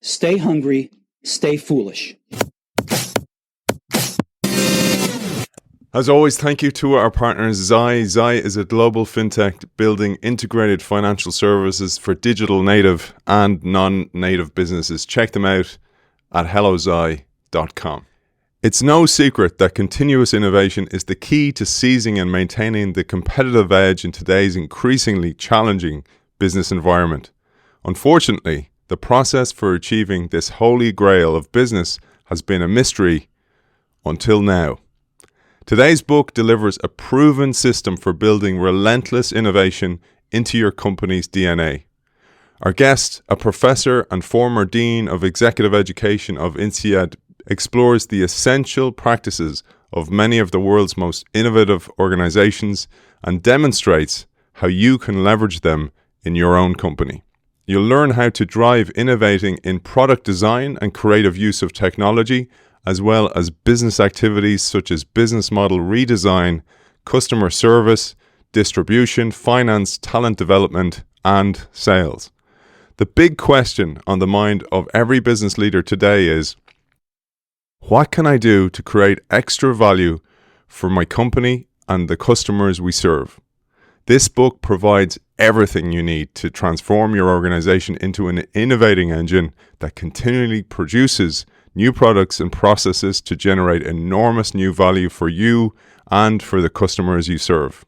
Stay hungry, stay foolish. As always, thank you to our partners, Zai. Zai is a global fintech building integrated financial services for digital native and non-native businesses. Check them out at hellozai.com. It's no secret that continuous innovation is the key to seizing and maintaining the competitive edge in today's increasingly challenging business environment. Unfortunately, the process for achieving this holy grail of business has been a mystery until now. Today's book delivers a proven system for building relentless innovation into your company's DNA. Our guest, a professor and former dean of executive education of Insead, explores the essential practices of many of the world's most innovative organizations and demonstrates how you can leverage them in your own company. You'll learn how to drive innovating in product design and creative use of technology, as well as business activities such as business model redesign, customer service, distribution, finance, talent development, and sales. The big question on the mind of every business leader today is, what can I do to create extra value for my company and the customers we serve? This book provides everything you need to transform your organization into an innovating engine that continually produces new products and processes to generate enormous new value for you and for the customers you serve.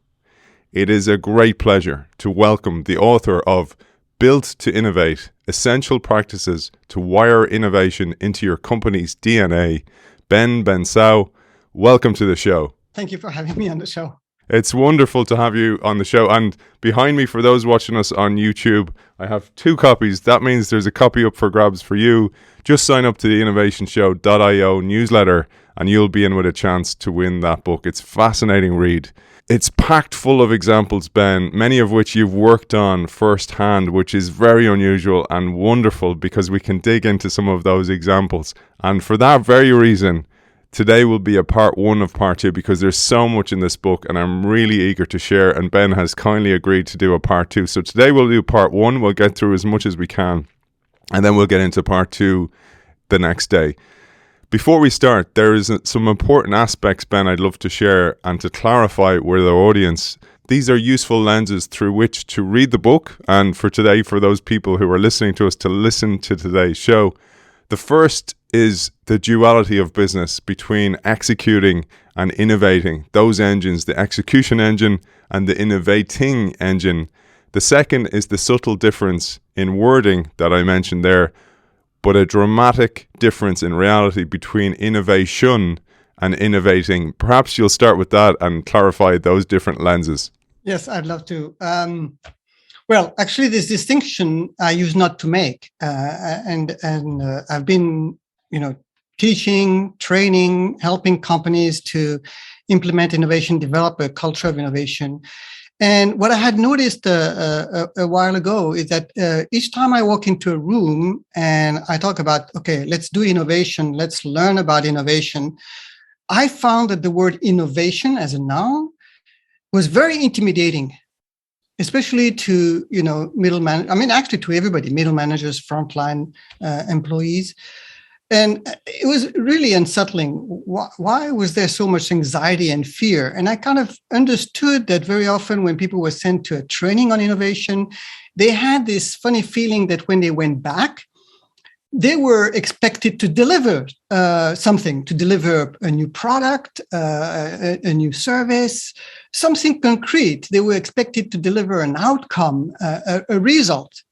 It is a great pleasure to welcome the author of Built to Innovate, Essential Practices to Wire Innovation into Your Company's DNA, Bensaou. Welcome to the show. Thank you for having me on the show. It's wonderful to have you on the show. And behind me, for those watching us on YouTube, I have 2 copies. That means there's a copy up for grabs for you. Just sign up to the innovationshow.io newsletter and you'll be in with a chance to win that book. It's a fascinating read. It's packed full of examples, Ben, many of which you've worked on firsthand, which is very unusual and wonderful because we can dig into some of those examples. And for that very reason, today will be a part 1 of part 2 because there's so much in this book and I'm really eager to share, and Ben has kindly agreed to do a part 2. So today we'll do part 1. We'll get through as much as we can and then we'll get into part 2 the next day. Before we start, there is some important aspects, Ben, I'd love to share and to clarify with our audience. These are useful lenses through which to read the book, and for today, for those people who are listening to us, to listen to today's show. The first is the duality of business between executing and innovating, those engines, the execution engine and the innovating engine. The second is the subtle difference in wording that I mentioned there, but a dramatic difference in reality between innovation and innovating. Perhaps you'll start with that and clarify those different lenses. Yes, I'd love to. Well, actually, this distinction I use not to make, and I've been, teaching, training, helping companies to implement innovation, develop a culture of innovation. And what I had noticed a while ago is that each time I walk into a room and I talk about, okay, let's do innovation, let's learn about innovation, I found that the word innovation as a noun was very intimidating, especially to, actually to everybody, middle managers, frontline employees. And it was really unsettling. Why was there so much anxiety and fear? And I kind of understood that very often when people were sent to a training on innovation, they had this funny feeling that when they went back, they were expected to deliver something, to deliver a new product, a new service, something concrete. They were expected to deliver an outcome, a result.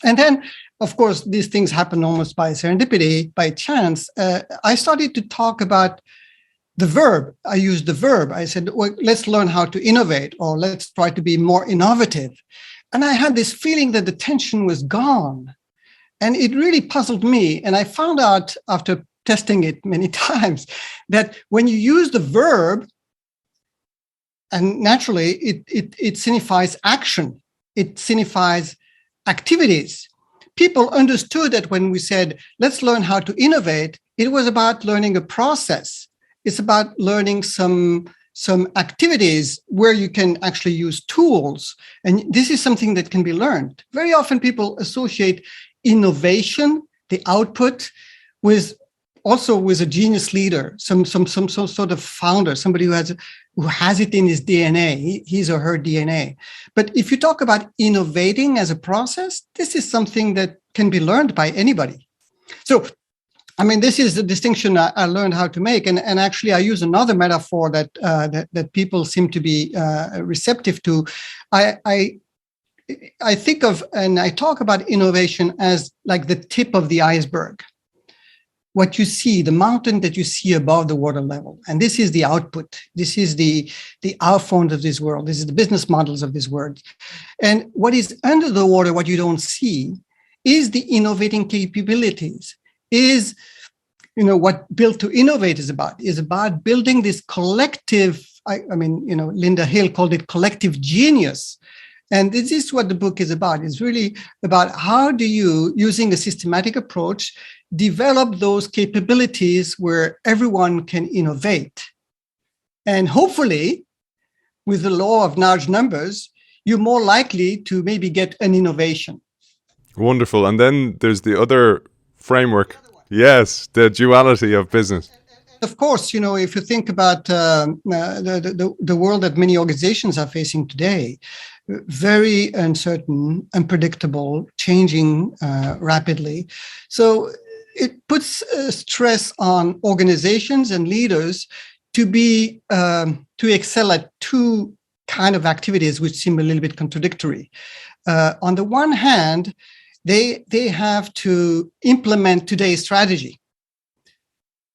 And then, of course, these things happen almost by serendipity, by chance. I started to talk about the verb. I used the verb. I said, well, let's learn how to innovate, or let's try to be more innovative. And I had this feeling that the tension was gone. And it really puzzled me. And I found out after testing it many times that when you use the verb, and naturally it signifies action, it signifies activities. People understood that when we said, let's learn how to innovate, it was about learning a process. It's about learning some activities where you can actually use tools. And this is something that can be learned. Very often people associate innovation the output, with a genius leader, some sort of founder, somebody who has it in his DNA, his or her DNA. But if you talk about innovating as a process, this is something that can be learned by anybody. So, I mean, this is the distinction I learned how to make, and actually, I use another metaphor that people seem to be receptive to. I think of, and I talk about innovation as like the tip of the iceberg. What you see, the mountain that you see above the water level. And this is the output. This is the iPhones of this world. This is the business models of this world. And what is under the water, what you don't see, is the innovating capabilities, is what Built to Innovate is about building this collective, Linda Hill called it collective genius. And this is what the book is about. It's really about how do you, using a systematic approach, develop those capabilities where everyone can innovate. And hopefully, with the law of large numbers, you're more likely to maybe get an innovation. Wonderful. And then there's the other framework. Yes, the duality of business. Of course, if you think about the world that many organizations are facing today, very uncertain, unpredictable, changing rapidly. So it puts stress on organizations and leaders to excel at two kind of activities which seem a little bit contradictory. On the one hand, they have to implement today's strategy.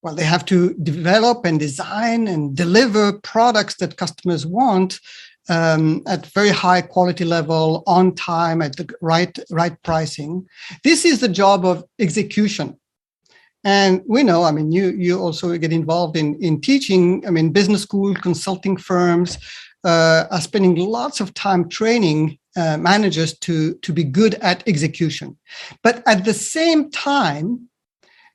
Well, they have to develop and design and deliver products that customers want at very high quality level, on time, at the right pricing. This is the job of execution. And we know, you also get involved in teaching. Business school, consulting firms are spending lots of time training managers to be good at execution. But at the same time,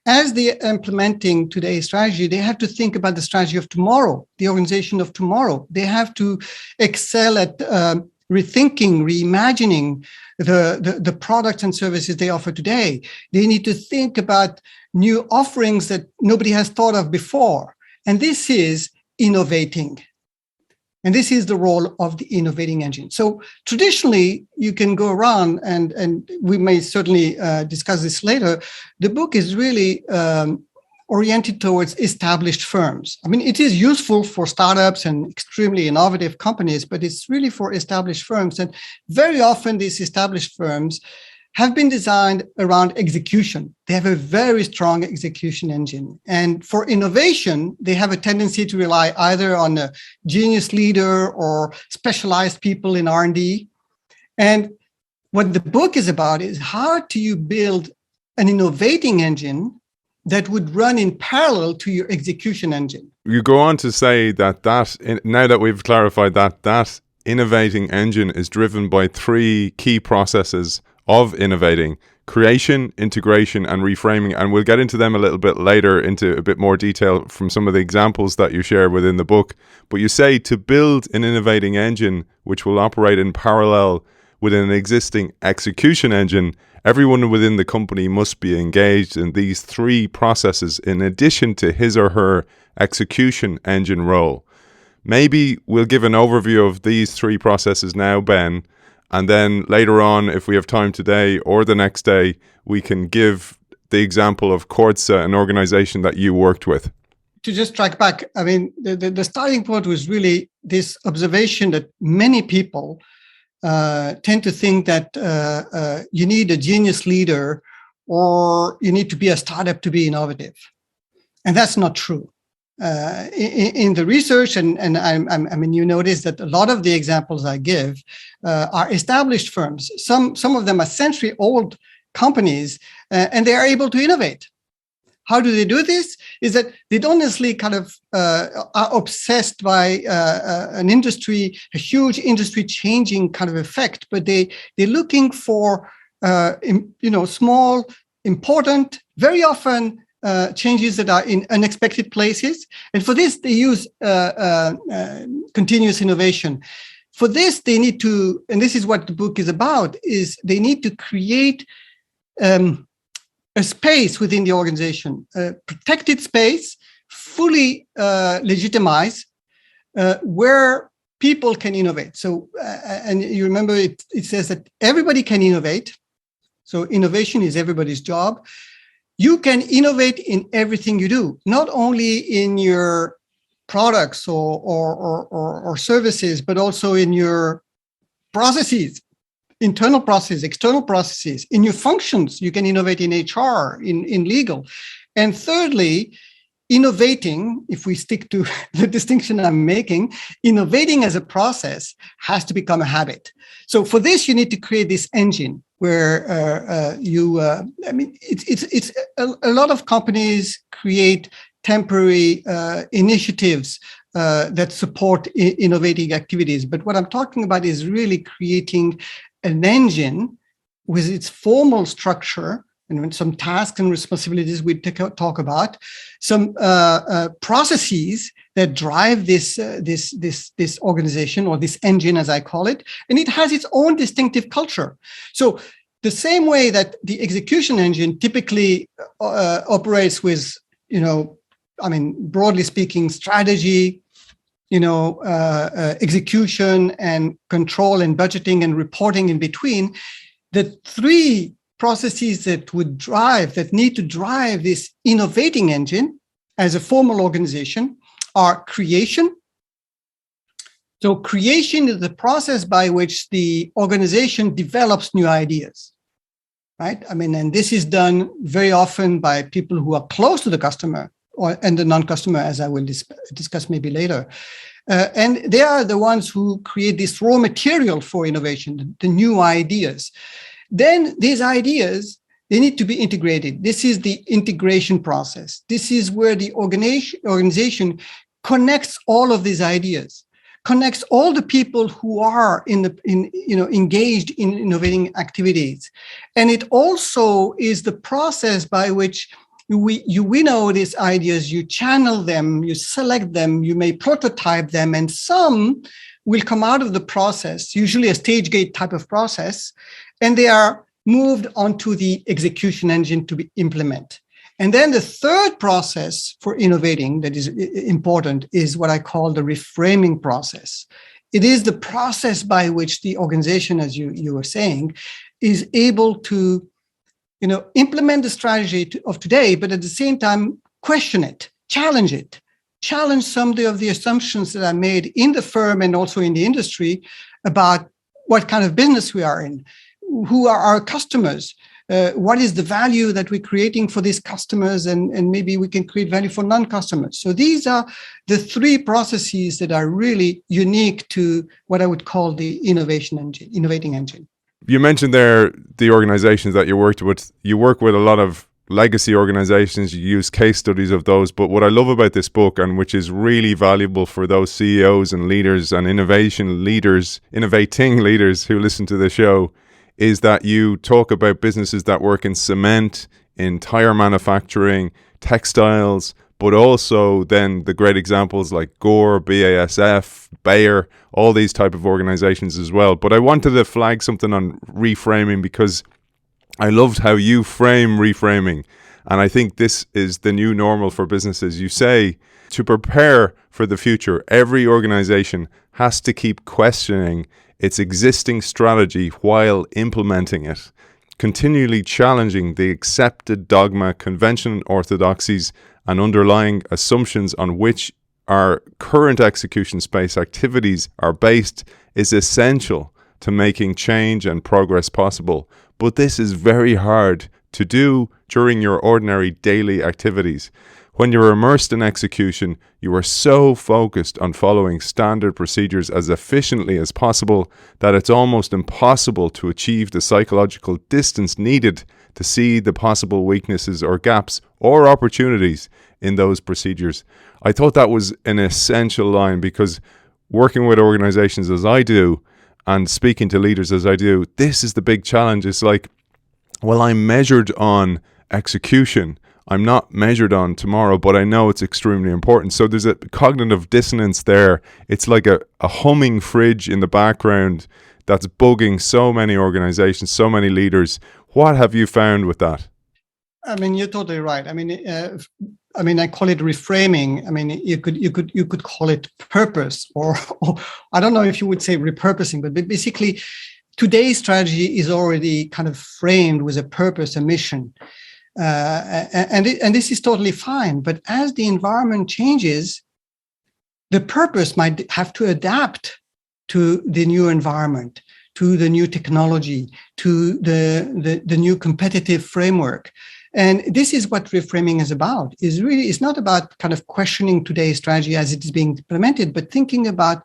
as they're implementing today's strategy, they have to think about the strategy of tomorrow, the organization of tomorrow. They have to excel at rethinking, reimagining the products and services they offer today. They need to think about new offerings that nobody has thought of before. And this is innovating. And this is the role of the innovating engine. So traditionally, you can go around, and we may certainly discuss this later. The book is really oriented towards established firms. It is useful for startups and extremely innovative companies, but it's really for established firms. And very often, these established firms have been designed around execution. They have a very strong execution engine. And for innovation, they have a tendency to rely either on a genius leader or specialized people in R&D. And what the book is about is how do you build an innovating engine that would run in parallel to your execution engine. You go on to say that now that we've clarified that innovating engine is driven by three key processes of innovating: creation, integration, and reframing. And we'll get into them a little bit later into a bit more detail from some of the examples that you share within the book. But you say to build an innovating engine which will operate in parallel with an existing execution engine, everyone within the company must be engaged in these three processes in addition to his or her execution engine role. Maybe we'll give an overview of these three processes now, Ben, and then later on, if we have time today or the next day, we can give the example of Corsa, an organization that you worked with. To just track back, the starting point was really this observation that many people tend to think that you need a genius leader or you need to be a startup to be innovative. And that's not true. In the research, and you notice that a lot of the examples I give are established firms. Some of them are century-old companies, and they are able to innovate. How do they do this? Is that they don't necessarily are obsessed by an industry, a huge industry-changing kind of effect, but they're looking for small, important, very often changes that are in unexpected places. And for this, they use continuous innovation. For this, they need to, and this is what the book is about, is they need to create a a space within the organization, a protected space, fully legitimized, where people can innovate. So, and you remember it says that everybody can innovate. So innovation is everybody's job. You can innovate in everything you do, not only in your products or services, but also in your processes, internal processes, external processes, in your functions. You can innovate in HR, in legal. And thirdly, innovating, if we stick to the distinction I'm making, innovating as a process has to become a habit. So for this, you need to create this engine where it's a lot of companies create temporary initiatives that support innovating activities. But what I'm talking about is really creating an engine with its formal structure and some tasks and responsibilities we talk about, some processes that drive this organization, or this engine, as I call it, and it has its own distinctive culture. So the same way that the execution engine typically operates with, broadly speaking, strategy, execution and control and budgeting and reporting in between, the three processes that need to drive this innovating engine as a formal organization are creation. So creation is the process by which the organization develops new ideas, right? And this is done very often by people who are close to the customer and the non-customer, as I will discuss maybe later. And they are the ones who create this raw material for innovation, the new ideas. Then these ideas, they need to be integrated. This is the integration process. This is where the organization connects all of these ideas, connects all the people who are engaged in innovating activities. And it also is the process by which you winnow these ideas, you channel them, you select them, you may prototype them, and some will come out of the process, usually a stage gate type of process, and they are moved onto the execution engine to be implemented. And then the third process for innovating that is important is what I call the reframing process. It is the process by which the organization, as you were saying, is able to implement the strategy of today, but at the same time, question it, challenge some of the assumptions that are made in the firm and also in the industry about what kind of business we are in, who are our customers, what is the value that we're creating for these customers, and maybe we can create value for non-customers. So these are the three processes that are really unique to what I would call the innovating engine. You mentioned there the organizations that you worked with. You work with a lot of legacy organizations. You use case studies of those. But what I love about this book, and which is really valuable for those CEOs and leaders and innovating leaders who listen to the show, is that you talk about businesses that work in cement, in tire manufacturing, textiles, but also then the great examples like Gore, BASF, Bayer, all these type of organizations as well. But I wanted to flag something on reframing, because I loved how you frame reframing. And I think this is the new normal for businesses. You say, to prepare for the future, every organization has to keep questioning its existing strategy while implementing it, continually challenging the accepted dogma, convention, orthodoxies, and underlying assumptions on which our current execution space activities are based is essential to making change and progress possible. But this is very hard to do during your ordinary daily activities. When you're immersed in execution, you are so focused on following standard procedures as efficiently as possible that it's almost impossible to achieve the psychological distance needed to see the possible weaknesses or gaps or opportunities in those procedures. I thought that was an essential line, because working with organizations as I do and speaking to leaders as I do, this is the big challenge. It's like, well, I'm measured on execution. I'm not measured on tomorrow, but I know it's extremely important. So there's a cognitive dissonance there. It's like a humming fridge in the background that's bugging so many organizations, so many leaders. What have you found with that? I mean, you're totally right. I mean, I call it reframing. I mean, you could call it purpose, or I don't know if you would say repurposing, but basically, today's strategy is already kind of framed with a purpose, a mission, and this is totally fine. But as the environment changes, the purpose might have to adapt to the new environment, to the new technology, to the new competitive framework. And this is what reframing is about. It's not about kind of questioning today's strategy as it is being implemented, but thinking about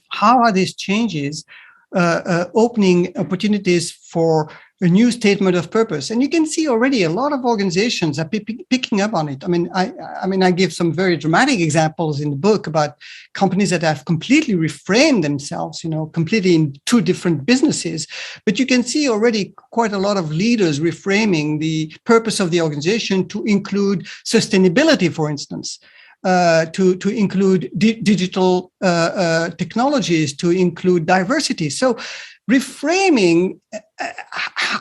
how are these changes opening opportunities for a new statement of purpose. And you can see already a lot of organizations are picking up on it. I mean, I give some very dramatic examples in the book about companies that have completely reframed themselves, completely in two different businesses. But you can see already quite a lot of leaders reframing the purpose of the organization to include sustainability, for instance. To include digital technologies, to include diversity. So reframing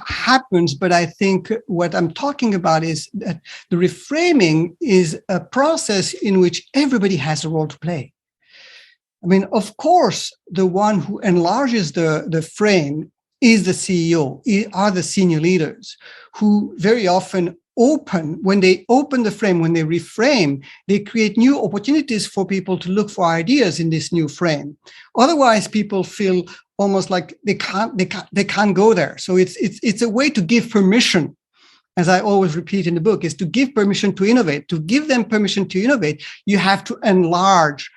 happens, but I think what I'm talking about is that the reframing is a process in which everybody has a role to play. I mean, of course, the one who enlarges the frame is the CEO, are the senior leaders who very often when they open the frame, when they reframe, they create new opportunities for people to look for ideas in this new frame. Otherwise, people feel almost like they can't go there. So it's a way to give permission, as I always repeat in the book, is to give permission to innovate. To give them permission to innovate, you have to enlarge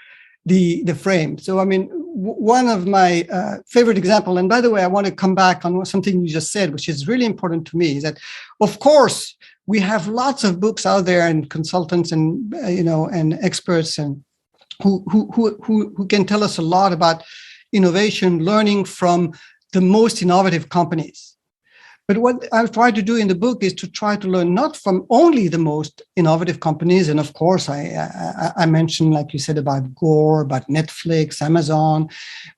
the frame. So, I mean, one of my favorite example, and by the way, I want to come back on something you just said, which is really important to me, is that, of course, we have lots of books out there and consultants and and experts and who can tell us a lot about innovation, learning from the most innovative companies. But what I've tried to do in the book is to try to learn not from only the most innovative companies, and of course I mentioned, like you said, about Gore, about Netflix, Amazon,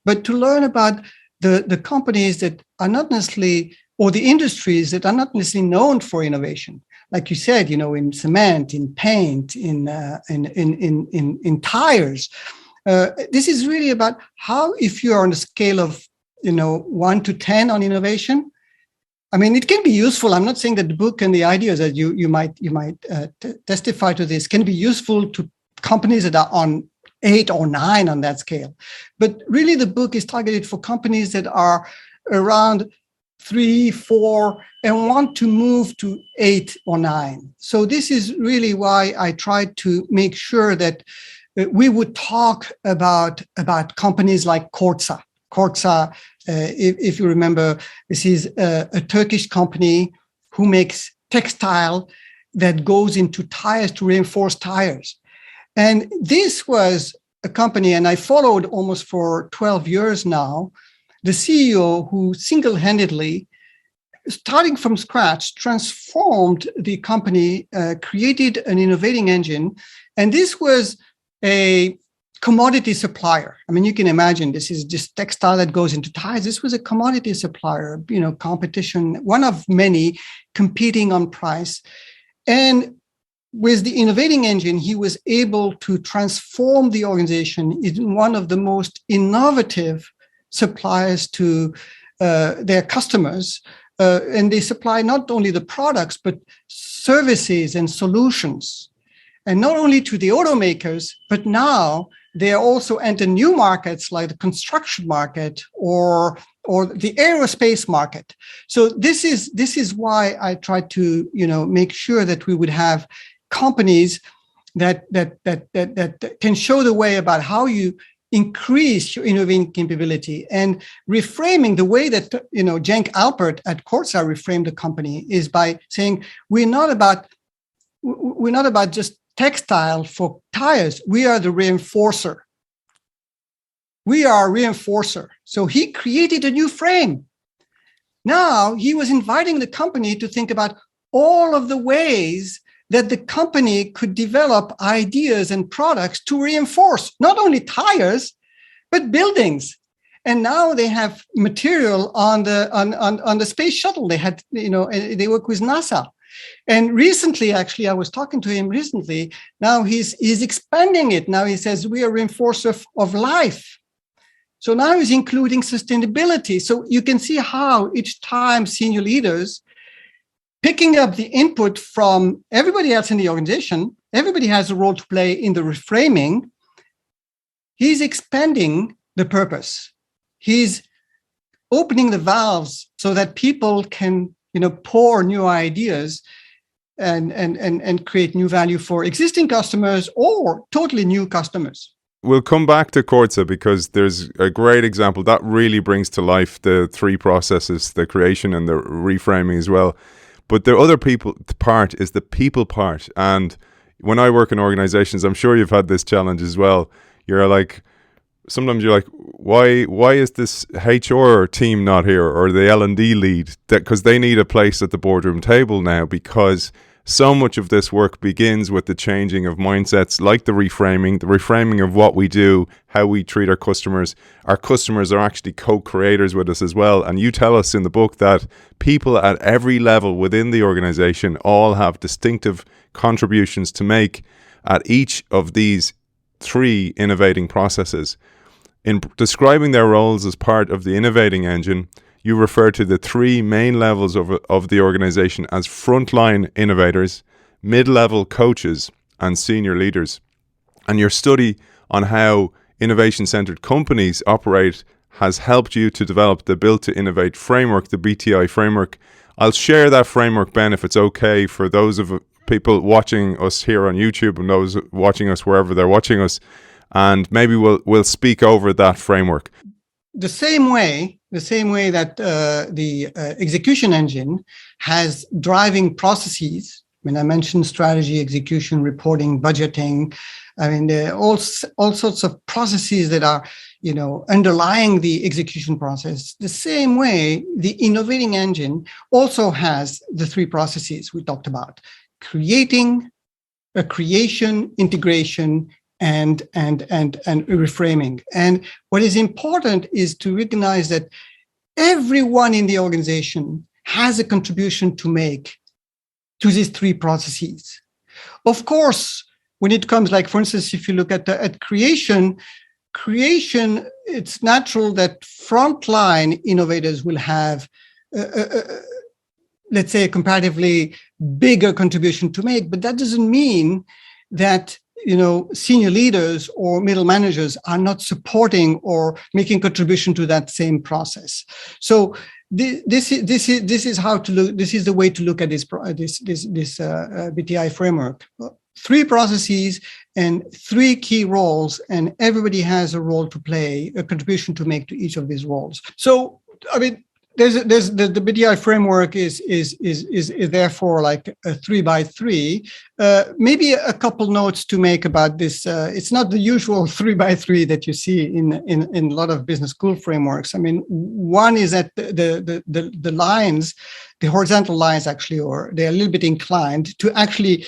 but to learn about the companies that are not necessarily, or the industries that are not necessarily known for innovation. Like you said, in cement, in paint, in tires. This is really about how, if you are on a scale of 1 to 10 on innovation, I mean, it can be useful. I'm not saying that the book and the ideas that you might testify to this can be useful to companies that are on 8 or 9 on that scale. But really, the book is targeted for companies that are around 3, 4, and want to move to 8 or 9. So this is really why I tried to make sure that we would talk about companies like Kordsa. Kordsa, if you remember, this is a Turkish company who makes textile that goes into tires to reinforce tires. And this was a company, and I followed almost for 12 years now, the CEO who single-handedly, starting from scratch, transformed the company, created an innovating engine. And this was a commodity supplier. I mean, you can imagine this is just textile that goes into tires. This was a commodity supplier, competition, one of many competing on price. And with the innovating engine, he was able to transform the organization into one of the most innovative suppliers to their customers. And they supply not only the products, but services and solutions. And not only to the automakers, but now they also enter new markets like the construction market or the aerospace market. So this is why I tried to make sure that we would have companies that can show the way about how you increase your innovating capability. And reframing, the way that Cenk Alpert at Kordsa reframed the company is by saying we're not about just textile for tires. We are the reinforcer. We are a reinforcer. So he created a new frame. Now he was inviting the company to think about all of the ways that the company could develop ideas and products to reinforce not only tires, but buildings. And now they have material on the space shuttle. They had, they work with NASA. And recently, actually, I was talking to him recently. Now he's expanding it. Now he says we are reinforcer of life. So now he's including sustainability. So you can see how each time senior leaders picking up the input from everybody else in the organization, everybody has a role to play in the reframing. He's expanding the purpose. He's opening the valves so that people can, pour new ideas and create new value for existing customers or totally new customers. We'll come back to Corsa because there's a great example that really brings to life the three processes, the creation and the reframing as well. But the other part is the people part. And when I work in organizations, I'm sure you've had this challenge as well. Sometimes you're like, why is this HR team not here, or the L&D lead? Because they need a place at the boardroom table now, because so much of this work begins with the changing of mindsets, like the reframing of what we do, how we treat our customers. Our customers are actually co-creators with us as well. And you tell us in the book that people at every level within the organization all have distinctive contributions to make at each of these three innovating processes. In describing their roles as part of the innovating engine, you refer to the three main levels of the organization as frontline innovators, mid-level coaches, and senior leaders. And your study on how innovation-centered companies operate has helped you to develop the Built to Innovate framework, the BTI framework. I'll share that framework, Ben, if it's okay for those of people watching us here on YouTube and those watching us wherever they're watching us. And maybe we'll speak over that framework. The same way that the execution engine has driving processes. I mean, I mentioned strategy, execution, reporting, budgeting. I mean, there are all sorts of processes that are, underlying the execution process. The same way, the innovating engine also has the three processes we talked about: creation, integration, and reframing. And what is important is to recognize that everyone in the organization has a contribution to make to these three processes. Of course, when it comes, like, for instance, if you look at creation, it's natural that frontline innovators will have, let's say, a comparatively bigger contribution to make, but that doesn't mean that senior leaders or middle managers are not supporting or making contribution to that same process. So this is how to look. This is the way to look at this BTI framework. Three processes and three key roles, and everybody has a role to play, a contribution to make to each of these roles. So, I mean, there's the BTI framework is therefore like a 3x3. Maybe a couple notes to make about this. It's not the usual 3x3 that you see in a lot of business school frameworks. I mean, one is that the lines, the horizontal lines actually, or they're a little bit inclined to actually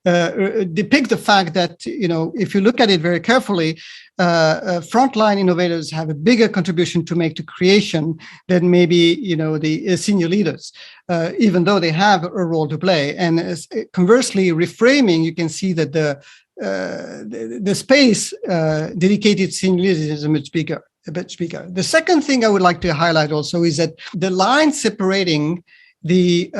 depict the fact that, if you look at it very carefully, frontline innovators have a bigger contribution to make to creation than maybe, the senior leaders, even though they have a role to play. And conversely, reframing, you can see that the space dedicated to senior leaders is a bit bigger. The second thing I would like to highlight also is that the line separating the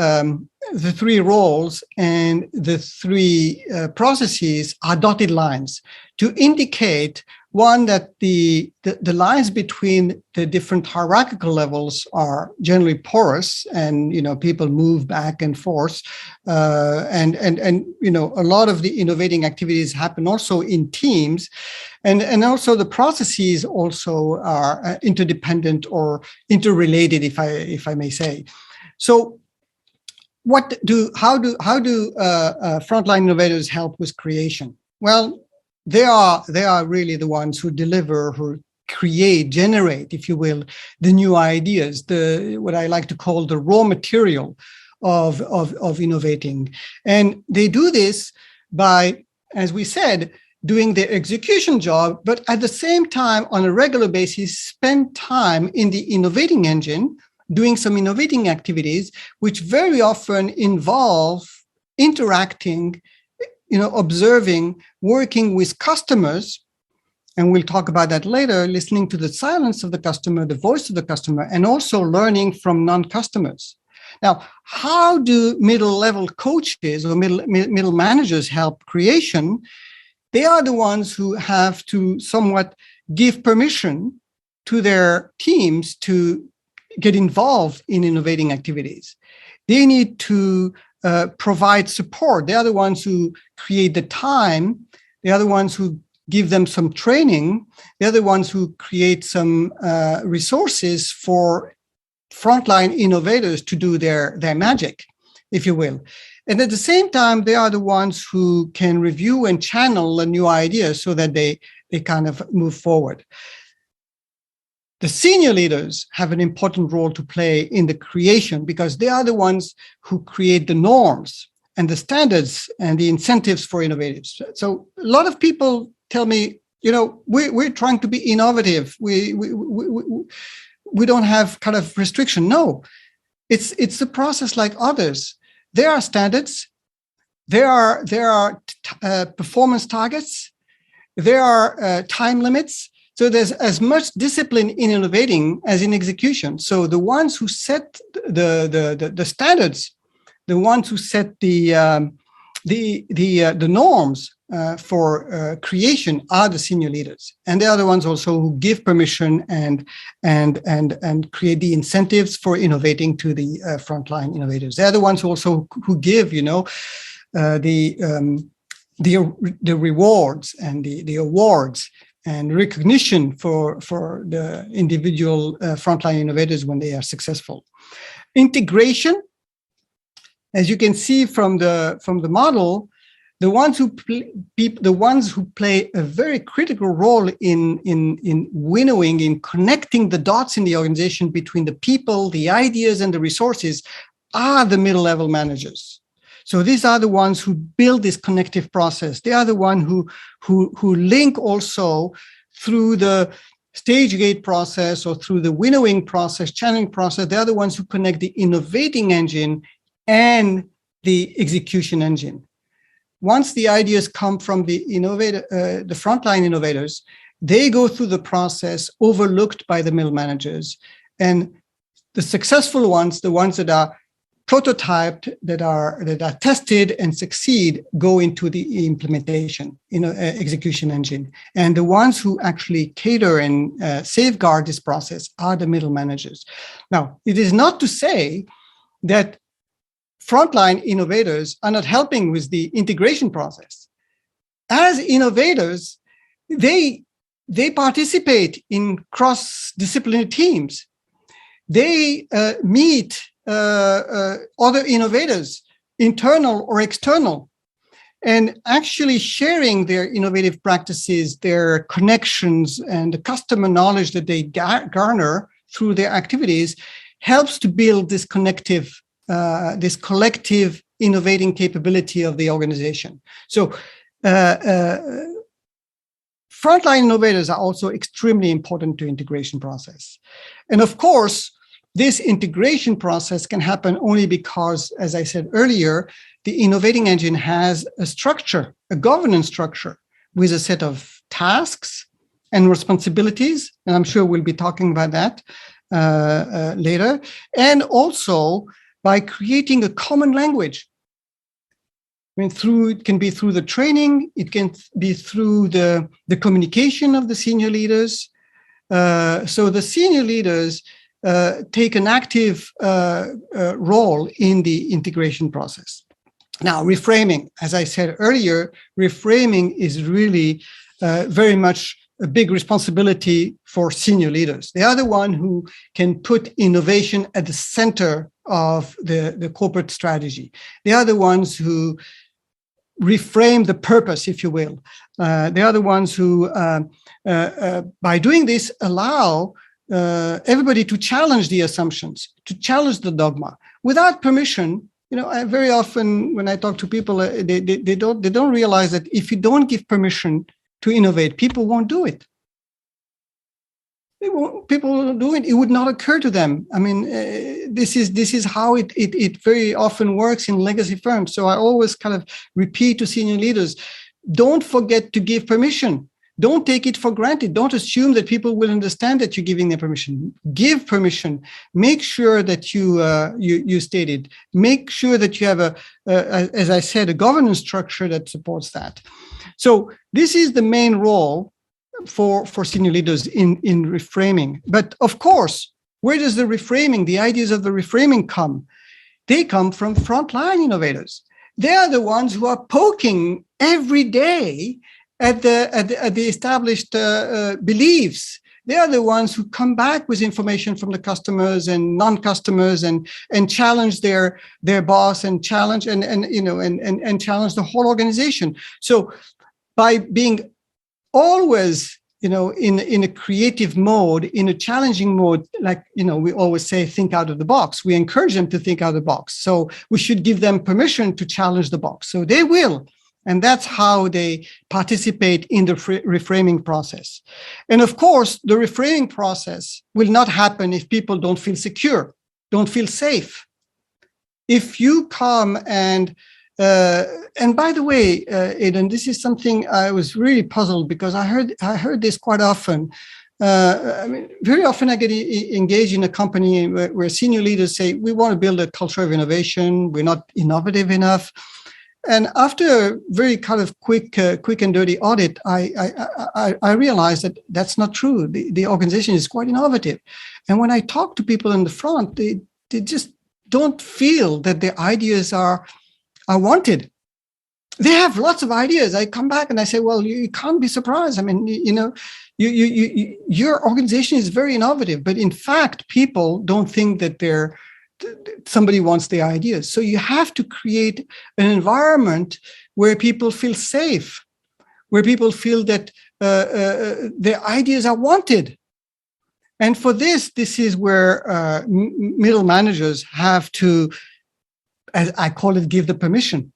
three roles and the three processes are dotted lines to indicate, one, that the lines between the different hierarchical levels are generally porous, and people move back and forth, and a lot of the innovating activities happen also in teams, and also the processes also are interdependent or interrelated, if I may say. So, how do frontline innovators help with creation? Well, they are really the ones who deliver, who create, generate, if you will, the new ideas, what I like to call the raw material of innovating. And they do this by, as we said, doing the execution job, but at the same time, on a regular basis, spend time in the innovating engine, doing some innovating activities, which very often involve interacting, observing, working with customers. And we'll talk about that later, listening to the silence of the customer, the voice of the customer, and also learning from non-customers. Now, how do middle-level coaches or middle managers help creation? They are the ones who have to somewhat give permission to their teams to get involved in innovating activities. They need to provide support. They are the ones who create the time. They are the ones who give them some training. They're the ones who create some resources for frontline innovators to do their magic, if you will. And at the same time, they are the ones who can review and channel a new idea so that they kind of move forward. The senior leaders have an important role to play in the creation because they are the ones who create the norms and the standards and the incentives for innovators. So a lot of people tell me, we're trying to be innovative. We don't have kind of restriction. No, it's a process like others. There are standards. There are performance targets. There are time limits. So there's as much discipline in innovating as in execution. So the ones who set the standards, the ones who set the norms for creation are the senior leaders, and they are the ones also who give permission and create the incentives for innovating to the frontline innovators. They're the ones who also who give, the rewards and the awards and recognition for the individual frontline innovators when they are successful. Integration, as you can see from the model, the ones who play a very critical role in winnowing, in connecting the dots in the organization between the people, the ideas, and the resources are the middle-level managers. So these are the ones who build this connective process. They are the ones who link also through the stage gate process or through the winnowing process, channeling process. They are the ones who connect the innovating engine and the execution engine. Once the ideas come from the frontline innovators, they go through the process overlooked by the middle managers. And the successful ones, the ones that are prototyped, that are tested and succeed, go into the implementation, execution engine. And the ones who actually cater and safeguard this process are the middle managers. Now, it is not to say that frontline innovators are not helping with the integration process. As innovators, they participate in cross-disciplinary teams. They meet other innovators, internal or external, and actually sharing their innovative practices, their connections, and the customer knowledge that they garner through their activities helps to build this this collective innovating capability of the organization. So frontline innovators are also extremely important to integration process. And of course, this integration process can happen only because, as I said earlier, the innovating engine has a structure, a governance structure with a set of tasks and responsibilities. And I'm sure we'll be talking about that later. And also by creating a common language. I mean, it can be through the training, it can be through the communication of the senior leaders. So the senior leaders take an active role in the integration process. Now, reframing, as I said earlier, reframing is really very much a big responsibility for senior leaders. They are the one who can put innovation at the center of the corporate strategy. They are the ones who reframe the purpose, if you will. They are the ones who, by doing this, allow everybody to challenge the assumptions, to challenge the dogma. Without permission, I very often, when I talk to people, they don't realize that if you don't give permission to innovate, people won't do it. people do it, it would not occur to them. I mean, this is how it very often works in legacy firms. So I always kind of repeat to senior leaders, don't forget to give permission. Don't take it for granted. Don't assume that people will understand that you're giving them permission. Give permission. Make sure that you state it. Make sure that you have as I said, a governance structure that supports that. So this is the main role for senior leaders in reframing. But of course, where does the reframing, the ideas of the reframing come? They come from frontline innovators. They are the ones who are poking every day at the established beliefs. They are the ones who come back with information from the customers and non-customers and challenge their boss and challenge and challenge the whole organization. So by being always, in a creative mode, in a challenging mode, like, we always say, think out of the box. We encourage them to think out of the box. So we should give them permission to challenge the box. So they will. And that's how they participate in the reframing process. And of course, the reframing process will not happen if people don't feel secure, don't feel safe. If you come and by the way, Aidan, this is something I was really puzzled because I heard this quite often. Very often I get engaged in a company where senior leaders say, we want to build a culture of innovation. We're not innovative enough. And after a very kind of quick and dirty audit, I realized that that's not true. The organization is quite innovative. And when I talk to people in the front, they just don't feel that their ideas are wanted. They have lots of ideas. I come back and I say, well, you can't be surprised. I mean, your organization is very innovative, but in fact, people don't think that somebody wants their ideas. So you have to create an environment where people feel safe, where people feel that their ideas are wanted. And for this is where middle managers have to, as I call it, give the permission.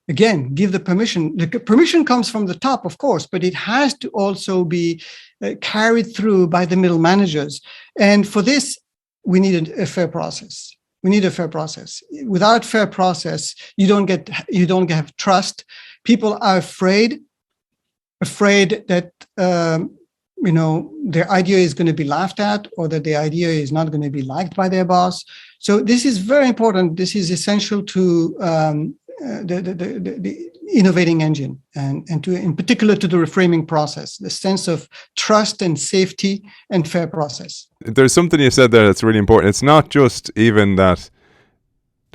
Again, give the permission. The permission comes from the top, of course, but it has to also be carried through by the middle managers. And for this, we need a fair process. We need a fair process. Without fair process, you don't have trust. People are afraid that their idea is going to be laughed at, or that their idea is not going to be liked by their boss. So this is very important. This is essential to the innovating engine, and to, in particular, to the reframing process, the sense of trust and safety and fair process. There's something you said there that's really important. It's not just even that,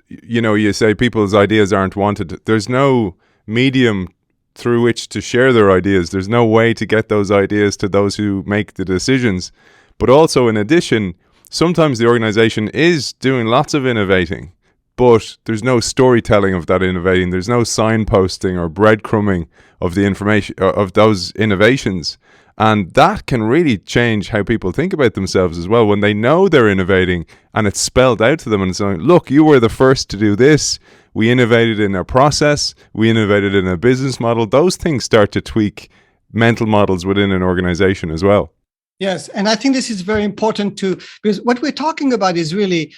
you say people's ideas aren't wanted. There's no medium through which to share their ideas. There's no way to get those ideas to those who make the decisions. But also, in addition, sometimes the organization is doing lots of innovating, but there's no storytelling of that innovating. There's no signposting or breadcrumbing of the information of those innovations. And that can really change how people think about themselves as well. When they know they're innovating and it's spelled out to them and it's like, look, you were the first to do this. We innovated in a process. We innovated in a business model. Those things start to tweak mental models within an organization as well. Yes. And I think this is very important too, because what we're talking about is really,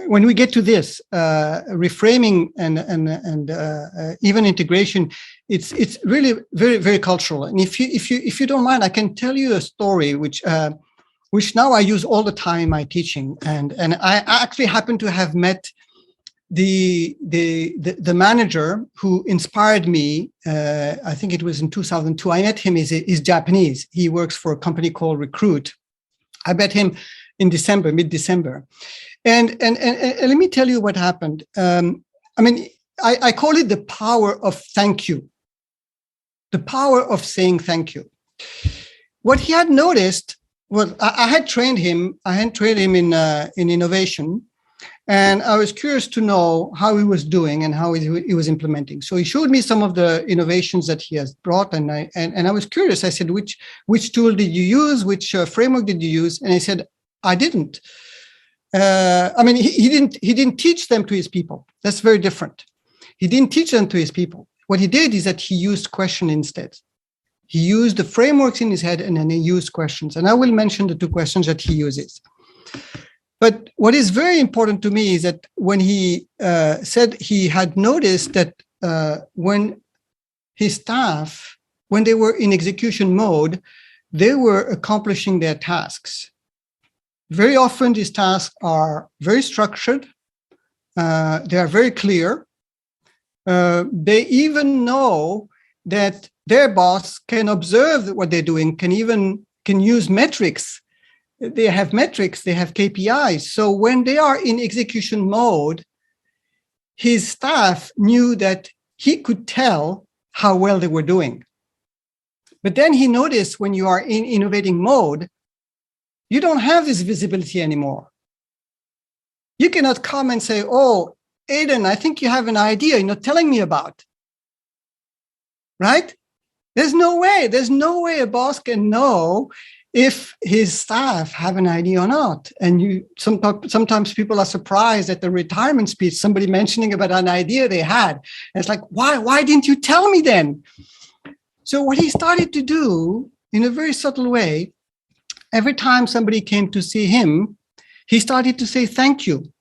when we get to this reframing and even integration, it's really very, very cultural. And if you don't mind, I can tell you a story which now I use all the time in my teaching. And I actually happen to have met the manager who inspired me. I think it was in 2002. I met him. He's Japanese. He works for a company called Recruit. I met him in December, mid-December. And let me tell you what happened. I call it the power of thank you, the power of saying thank you. What he had noticed was I had trained him in innovation, and I was curious to know how he was doing and how he was implementing. So he showed me some of the innovations that he has brought, and I was curious. I said, which tool did you use? Which framework did you use? And he said, I didn't. He didn't teach them to his people. That's very different. He didn't teach them to his people. What he did is that he used question instead. He used the frameworks in his head, and then he used questions. And I will mention the 2 questions that he uses. But what is very important to me is that when he said he had noticed that when his staff, when they were in execution mode, they were accomplishing their tasks. Very often these tasks are very structured. They are very clear. They even know that their boss can observe what they're doing, can use metrics. They have metrics, they have KPIs. So when they are in execution mode, his staff knew that he could tell how well they were doing. But then he noticed when you are in innovating mode, you don't have this visibility anymore. You cannot come and say, oh, Aidan, I think you have an idea you're not telling me about. Right? There's no way a boss can know if his staff have an idea or not. And sometimes people are surprised at the retirement speech, somebody mentioning about an idea they had. And it's like, why didn't you tell me then? So what he started to do in a very subtle way, every time somebody came to see him, he started to say thank you.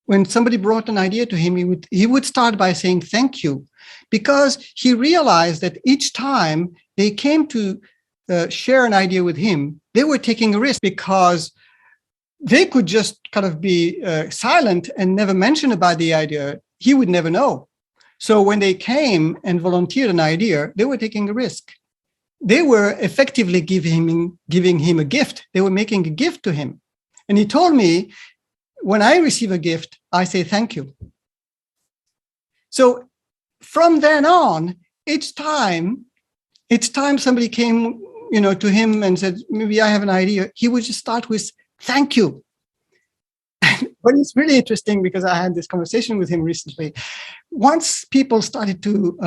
When somebody brought an idea to him, he would start by saying thank you, because he realized that each time they came to share an idea with him, they were taking a risk, because they could just kind of be silent and never mention about the idea. He would never know. So when they came and volunteered an idea, they were taking a risk. They were effectively giving him a gift. They were making a gift to him. And he told me, when I receive a gift, I say thank you. So from then on, each time somebody came, to him and said, maybe I have an idea, he would just start with thank you. But it's really interesting, because I had this conversation with him recently. Once people started to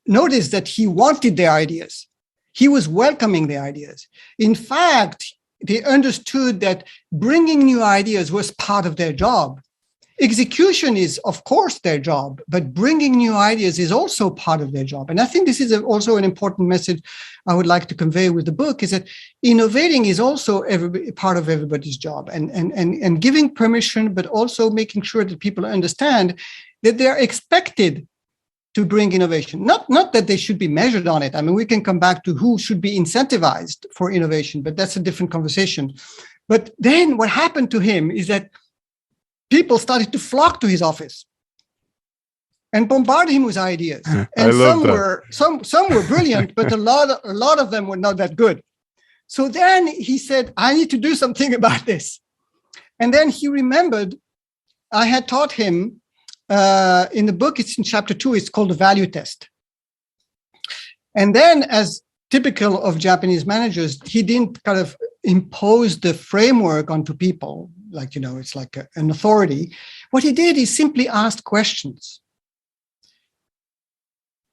notice that he wanted their ideas, he was welcoming the ideas. In fact, they understood that bringing new ideas was part of their job. Execution is, of course, their job, but bringing new ideas is also part of their job. And I think this is also an important message I would like to convey with the book, is that innovating is also part of everybody's job, and giving permission, but also making sure that people understand that they are expected to bring innovation. Not that they should be measured on it. I mean, we can come back to who should be incentivized for innovation, but that's a different conversation. But then what happened to him is that people started to flock to his office and bombard him with ideas. And some were brilliant, but a lot of them were not that good. So then he said, I need to do something about this. And then he remembered I had taught him in the book, it's in chapter 2, it's called the value test. And then, as typical of Japanese managers, he didn't kind of impose the framework onto people, like, it's like an authority. What he did is simply asked questions.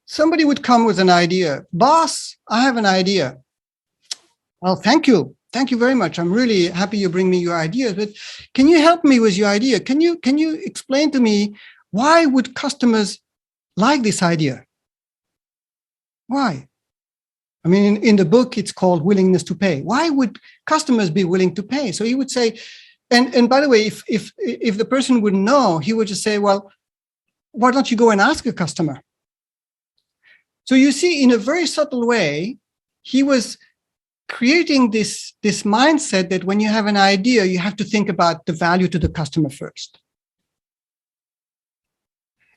Somebody would come with an idea. Boss, I have an idea. Well, thank you. Thank you very much. I'm really happy you bring me your ideas, but can you help me with your idea? Can you explain to me, why would customers like this idea? Why? I mean, in the book, it's called willingness to pay. Why would customers be willing to pay? So he would say, and by the way, if the person would know, he would just say, well, why don't you go and ask a customer? So you see, in a very subtle way, he was creating this mindset that when you have an idea, you have to think about the value to the customer first.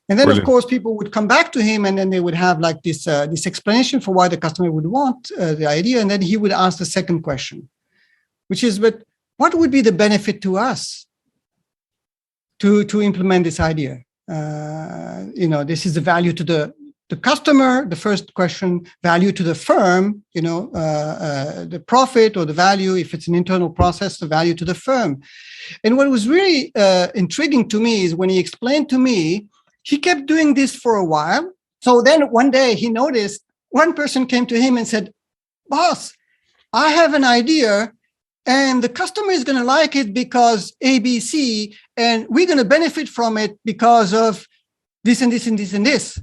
And then, Brilliant. Of course, people would come back to him, and then they would have like this explanation for why the customer would want the idea. And then he would ask the second question, which is, but what would be the benefit to us to implement this idea? This is the value to the customer, the first question, value to the firm, the profit or the value, if it's an internal process, the value to the firm. And what was really intriguing to me is when he explained to me, he kept doing this for a while. So then one day he noticed one person came to him and said, boss, I have an idea and the customer is going to like it because ABC, and we're going to benefit from it because of this and this and this and this.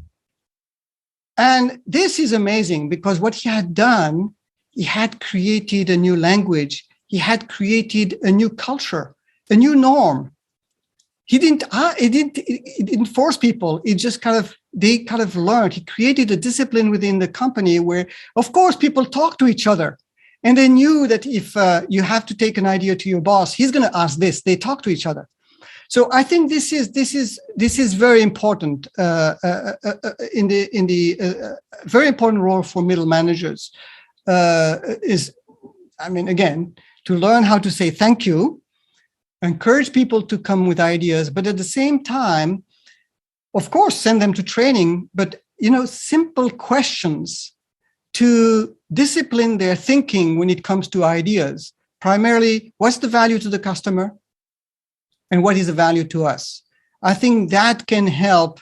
And this is amazing because what he had done, he had created a new language. He had created a new culture, a new norm. He didn't force people. They kind of learned. He created a discipline within the company where, of course, people talk to each other. And they knew that if you have to take an idea to your boss, he's going to ask this. They talk to each other. So I think this is very important in the very important role for middle managers. Again, to learn how to say thank you, encourage people to come with ideas, but at the same time, of course, send them to training. But simple questions to discipline their thinking when it comes to ideas. Primarily, what's the value to the customer? And what is the value to us? I think that can help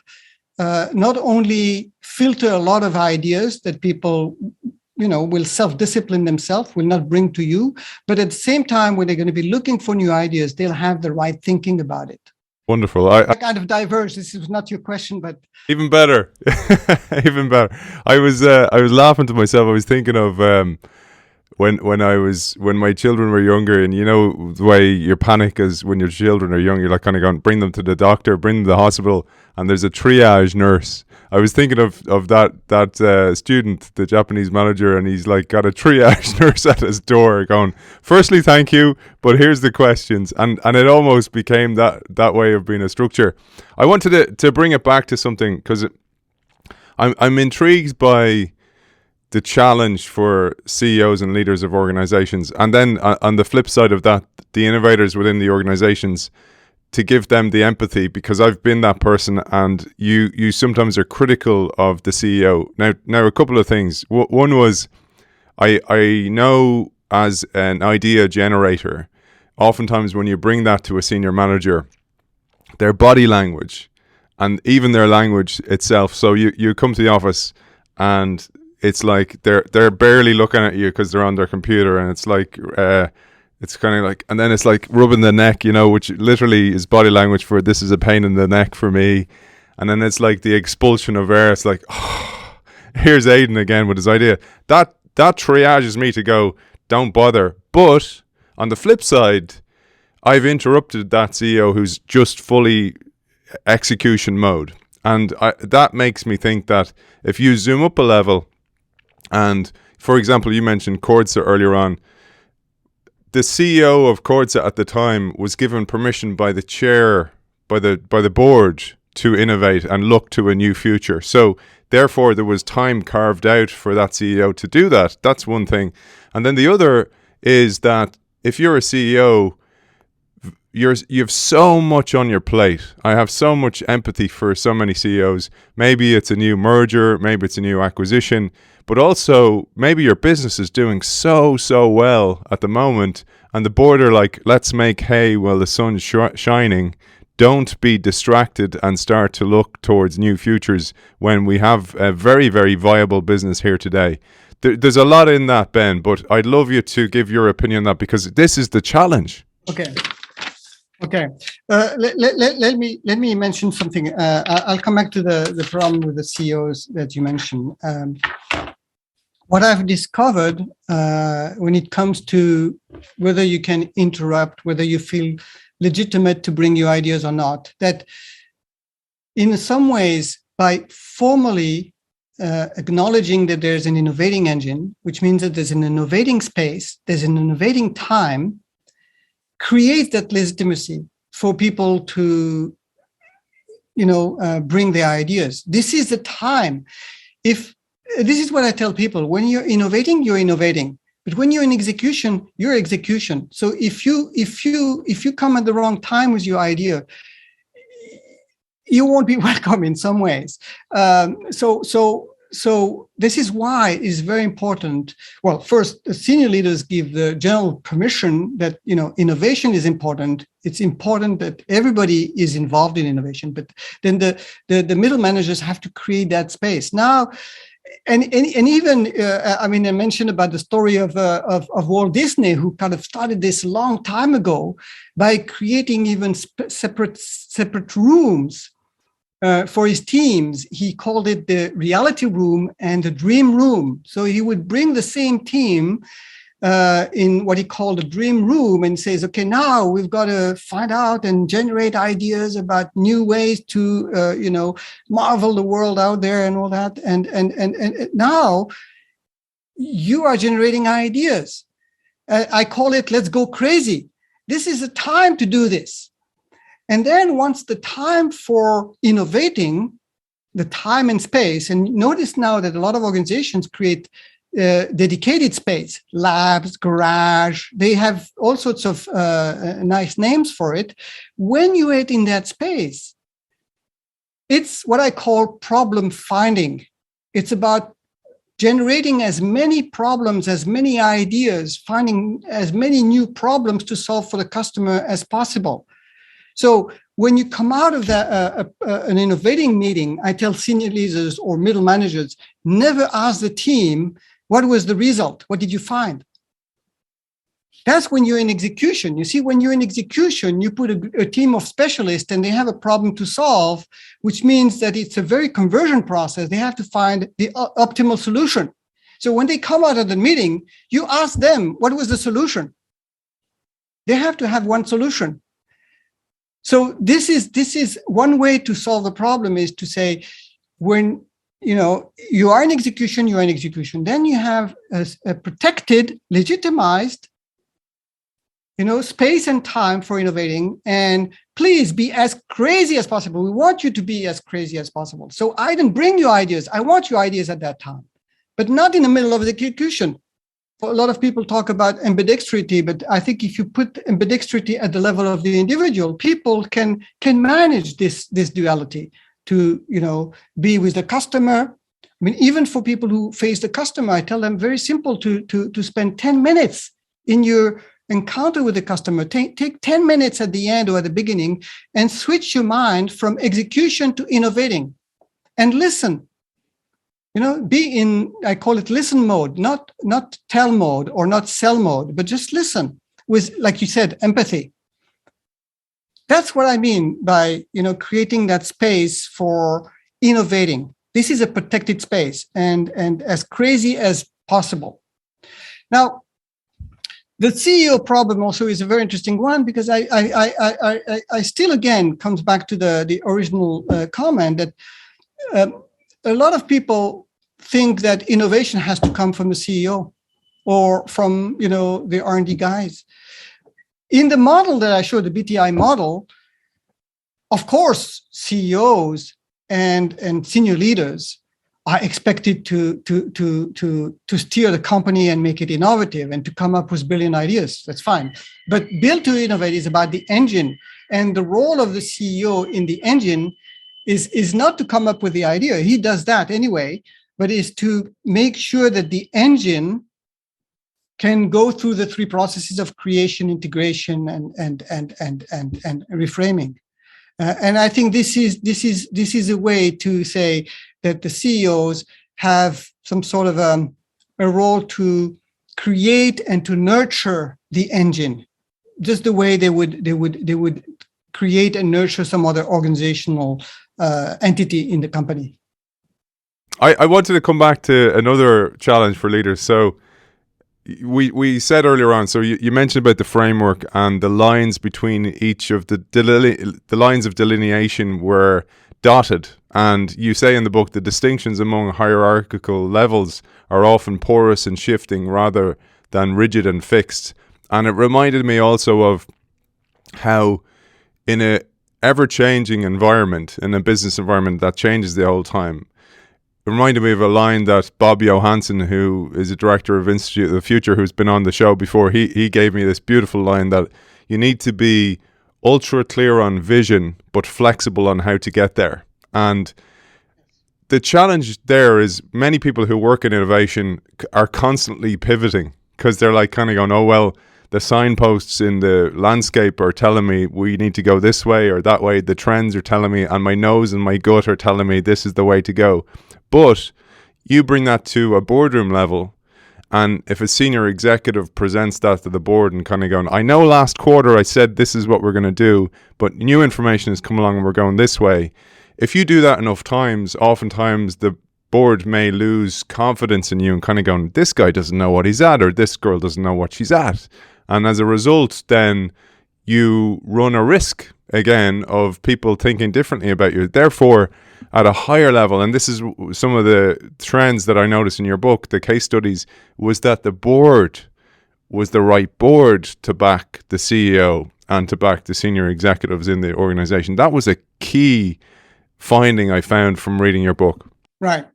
not only filter a lot of ideas that people, will self-discipline themselves, will not bring to you, but at the same time, when they're going to be looking for new ideas, they'll have the right thinking about it. Wonderful. I kind of diverged. This is not your question, but even better, even better. I was laughing to myself. I was thinking of when my children were younger, and the way you panic is when your children are young, you're like kind of going, bring them to the doctor, bring them to the hospital, and there's a triage nurse. I was thinking of that student, the Japanese manager, and he's like got a triage nurse at his door going, firstly, thank you, but here's the questions. And it almost became that way of being a structure. I wanted to bring it back to something because I'm intrigued by the challenge for CEOs and leaders of organizations. And then on the flip side of that, the innovators within the organizations, to give them the empathy, because I've been that person, and you sometimes are critical of the CEO. Now a couple of things. One was, I know as an idea generator, oftentimes when you bring that to a senior manager, their body language and even their language itself. So you come to the office and it's like they're barely looking at you because they're on their computer, and it's like it's kind of like, and then it's like rubbing the neck, which literally is body language for this is a pain in the neck for me. And then it's like the expulsion of air. It's like, oh, here's Aidan again with his idea. That triages me to go, don't bother. But on the flip side, I've interrupted that CEO who's just fully execution mode. And that makes me think that if you zoom up a level, and for example, you mentioned Cordsa earlier on, the CEO of Cordsa at the time was given permission by the chair, by the board, to innovate and look to a new future. So therefore, there was time carved out for that CEO to do that. That's one thing. And then the other is that if you're a CEO, you have so much on your plate. I have so much empathy for so many CEOs. Maybe it's a new merger, maybe it's a new acquisition, but also maybe your business is doing so well at the moment, and the board are like, let's make hay while the sun's shining. Don't be distracted and start to look towards new futures when we have a very, very viable business here today. There's a lot in that, Ben, but I'd love you to give your opinion on that, because this is the challenge. Okay. Let me mention something. I'll come back to the problem with the CEOs that you mentioned. What I've discovered when it comes to whether you can interrupt, whether you feel legitimate to bring your ideas or not, that in some ways, by formally acknowledging that there's an innovating engine, which means that there's an innovating space, there's an innovating time, create that legitimacy for people to, bring their ideas. This is the time. This is what I tell people: when you're innovating, you're innovating. But when you're in execution, you're execution. So if you come at the wrong time with your idea, you won't be welcome in some ways. So this is why it's very important. Well, first, the senior leaders give the general permission that innovation is important. It's important that everybody is involved in innovation. But then the middle managers have to create that space now. And even I mentioned about the story of Walt Disney, who kind of started this a long time ago by creating even separate rooms for his teams, he called it the reality room and the dream room. So he would bring the same team in what he called a dream room and says, okay, now we've got to find out and generate ideas about new ways to, marvel the world out there and all that. And now you are generating ideas. I call it, let's go crazy. This is a time to do this. And then once the time for innovating, the time and space, and notice now that a lot of organizations create dedicated space, labs, garage, they have all sorts of nice names for it. When you are in that space, it's what I call problem finding. It's about generating as many problems, as many ideas, finding as many new problems to solve for the customer as possible. So when you come out of that an innovating meeting, I tell senior leaders or middle managers, never ask the team, what was the result? What did you find? That's when you're in execution. You see, when you're in execution, you put a team of specialists and they have a problem to solve, which means that it's a very conversion process. They have to find the optimal solution. So when they come out of the meeting, you ask them, what was the solution? They have to have one solution. So this is one way to solve the problem, is to say, when you are in execution, you are in execution. Then you have a protected, legitimized, space and time for innovating. And please be as crazy as possible. We want you to be as crazy as possible. So I didn't bring you ideas. I want your ideas at that time, but not in the middle of the execution. A lot of people talk about ambidextrity, but I think if you put ambidextrity at the level of the individual, people can manage this duality to, be with the customer. I mean, even for people who face the customer, I tell them very simple to spend 10 minutes in your encounter with the customer. Take 10 minutes at the end or at the beginning and switch your mind from execution to innovating and listen. Be in, I call it listen mode, not tell mode or not sell mode, but just listen with, like you said, empathy. That's what I mean by, creating that space for innovating. This is a protected space and as crazy as possible. Now, the CEO problem also is a very interesting one, because I still, again, comes back to the original comment that a lot of people think that innovation has to come from the CEO or from, the R&D guys. In the model that I showed, the BTI model, of course, CEOs and senior leaders are expected to steer the company and make it innovative and to come up with brilliant ideas. That's fine. But Build to Innovate is about the engine, and the role of the CEO in the engine is not to come up with the idea. He does that anyway, but is to make sure that the engine can go through the three processes of creation, integration, and reframing. And I think this is a way to say that the CEOs have some sort of a role to create and to nurture the engine, just the way they would create and nurture some other organizational entity in the company. I wanted to come back to another challenge for leaders. So we said earlier on, so you mentioned about the framework and the lines between each of the lines of delineation were dotted. And you say in the book, the distinctions among hierarchical levels are often porous and shifting rather than rigid and fixed. And it reminded me also of how in a ever-changing environment, in a business environment that changes the whole time, it reminded me of a line that Bob Johansson, who is a director of Institute of the Future, who's been on the show before, he gave me this beautiful line that you need to be ultra clear on vision, but flexible on how to get there. And the challenge there is many people who work in innovation are constantly pivoting, because they're like kind of going, oh, well, the signposts in the landscape are telling me we need to go this way or that way. The trends are telling me, and my nose and my gut are telling me this is the way to go. But you bring that to a boardroom level, and if a senior executive presents that to the board and kind of going, I know last quarter I said this is what we're going to do, but new information has come along and we're going this way. if you do that enough times, oftentimes the board may lose confidence in you and kind of going, this guy doesn't know what he's at, or this girl doesn't know what she's at. And as a result, then you run a risk again of people thinking differently about you. Therefore, at a higher level, and this is some of the trends that I noticed in your book, the case studies, was that the board was the right board to back the CEO and to back the senior executives in the organization. That was a key finding I found from reading your book. Right.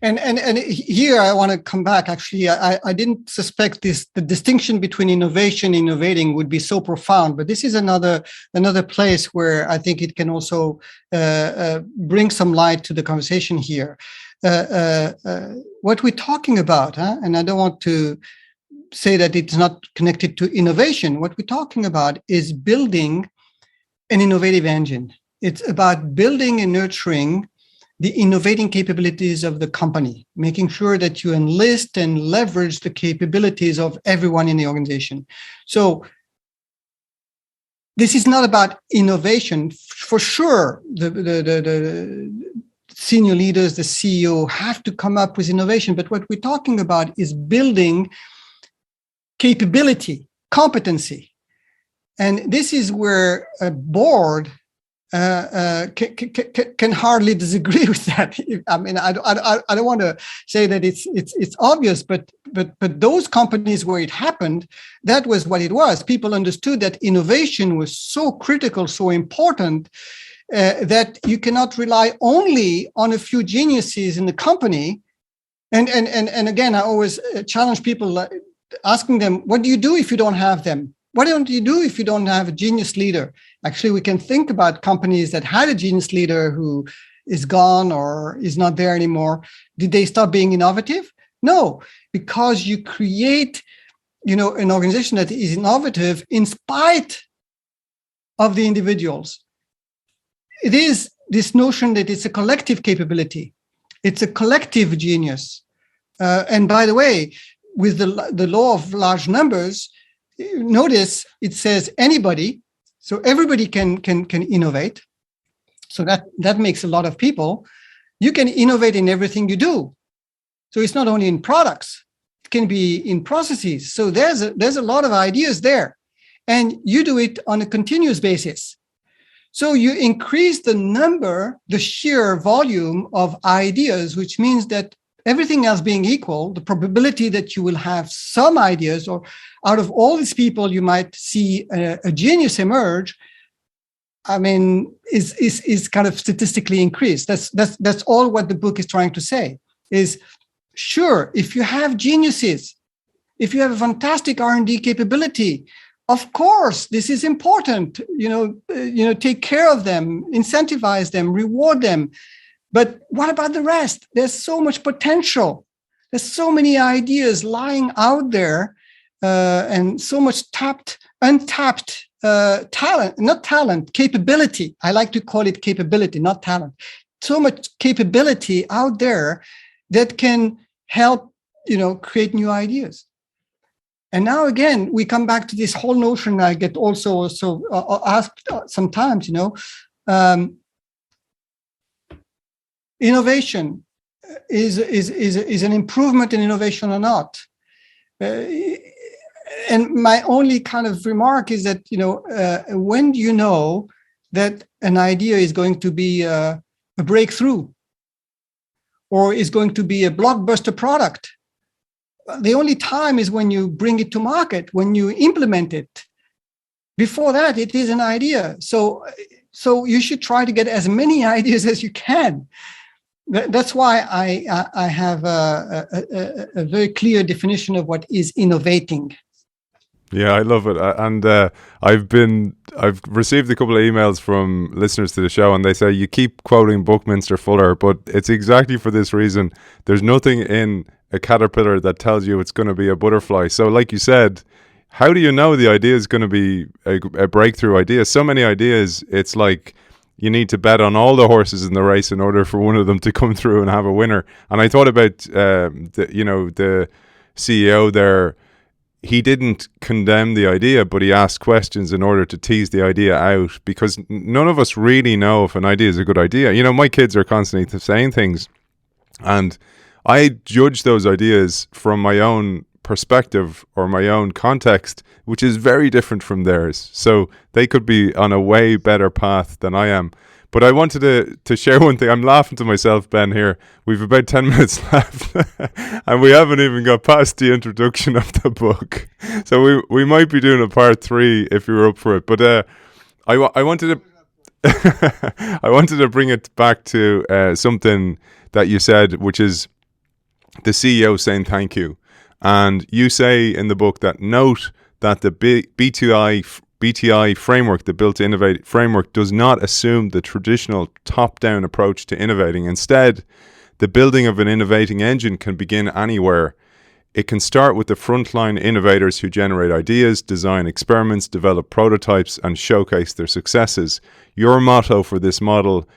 And here I want to come back. Actually, I didn't suspect the distinction between innovation and innovating would be so profound, but this is another place where I think it can also bring some light to the conversation here. What we're talking about, and I don't want to say that it's not connected to innovation. What we're talking about is building an innovative engine. It's about building and nurturing the innovating capabilities of the company, making sure that you enlist and leverage the capabilities of everyone in the organization. So this is not about innovation. For sure, the senior leaders, the CEO have to come up with innovation. But what we're talking about is building capability, competency. And this is where a board can hardly disagree with that. I mean, I don't want to say that it's obvious, but those companies where it happened, that was what it was. People understood that innovation was so critical, so important, that you cannot rely only on a few geniuses in the company. And again, I always challenge people, asking them, what do you do if you don't have them? What don't you do if you don't have a genius leader? Actually, we can think about companies that had a genius leader who is gone or is not there anymore. Did they stop being innovative? No, because you create, an organization that is innovative in spite of the individuals. It is this notion that it's a collective capability. It's a collective genius. And by the way, with the law of large numbers, notice it says anybody, so everybody can innovate. So that makes a lot of people. You can innovate in everything you do. So it's not only in products, it can be in processes. So there's a lot of ideas there, and you do it on a continuous basis. So you increase the sheer volume of ideas, which means that everything else being equal, the probability that you will have some ideas, or out of all these people, you might see a genius emerge, I mean, is kind of statistically increased. That's all what the book is trying to say. Is sure, if you have geniuses, if you have a fantastic R&D capability, of course, this is important. Take care of them, incentivize them, reward them. But what about the rest? There's so much potential. There's so many ideas lying out there, and so much untapped capability. I like to call it capability, not talent. So much capability out there that can help, create new ideas. And now again, we come back to this whole notion. I get also asked sometimes, innovation is an improvement in innovation or not? And my only kind of remark is that, when do you know that an idea is going to be a breakthrough or is going to be a blockbuster product? The only time is when you bring it to market, when you implement it. Before that, it is an idea. So you should try to get as many ideas as you can. That's why I have a very clear definition of what is innovating. Yeah, I love it. And I've received a couple of emails from listeners to the show, and they say you keep quoting Buckminster Fuller, but it's exactly for this reason. There's nothing in a caterpillar that tells you it's going to be a butterfly. So like you said, how do you know the idea is going to be a breakthrough idea? So many ideas, it's like you need to bet on all the horses in the race in order for one of them to come through and have a winner. And I thought about the CEO there. he didn't condemn the idea, but he asked questions in order to tease the idea out, because none of us really know if an idea is a good idea. You know, my kids are constantly saying things, and I judge those ideas from my own perspective or my own context, which is very different from theirs. So they could be on a way better path than I am. But I wanted to share one thing. I'm laughing to myself, Ben, here. We've about 10 minutes left and we haven't even got past the introduction of the book. So we might be doing a part 3 if you're up for it. But I wanted to I wanted to bring it back to something that you said, which is the CEO saying thank you. And you say in the book that note that the BTI framework, the Built to Innovate framework, does not assume the traditional top-down approach to innovating. Instead, the building of an innovating engine can begin anywhere. It can start with the frontline innovators who generate ideas, design experiments, develop prototypes, and showcase their successes. Your motto for this model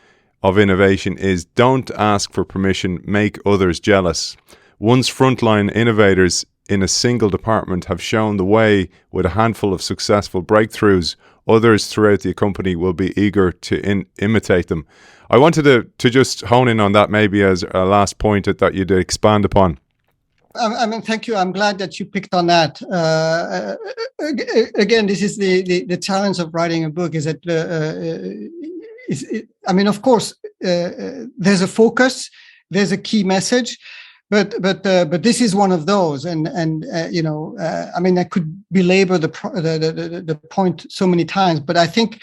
of innovation is don't ask for permission, make others jealous. Once frontline innovators in a single department have shown the way with a handful of successful breakthroughs, others throughout the company will be eager to imitate them. I wanted to just hone in on that maybe as a last point that you'd expand upon. I mean, thank you. I'm glad that you picked on that. Again, this is the challenge of writing a book, is that, I mean, of course, there's a focus, there's a key message, but this is one of those, and you know, I mean, I could belabor the point so many times, but I think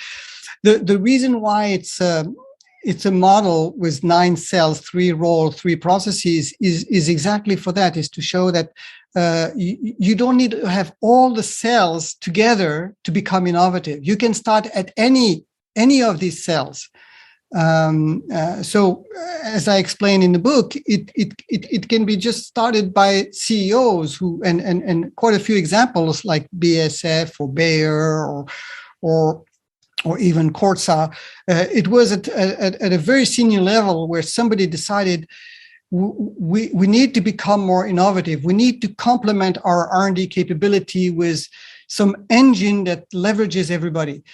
the reason why it's a model with 9 cells, 3 roles, 3 processes is exactly for that, is to show that you don't need to have all the cells together to become innovative. You can start at any of these cells. So as I explained in the book, it can be just started by CEOs who, and quite a few examples like BASF or Bayer or even Corsa. It was at a very senior level where somebody decided we need to become more innovative. We need to complement our R&D capability with some engine that leverages everybody.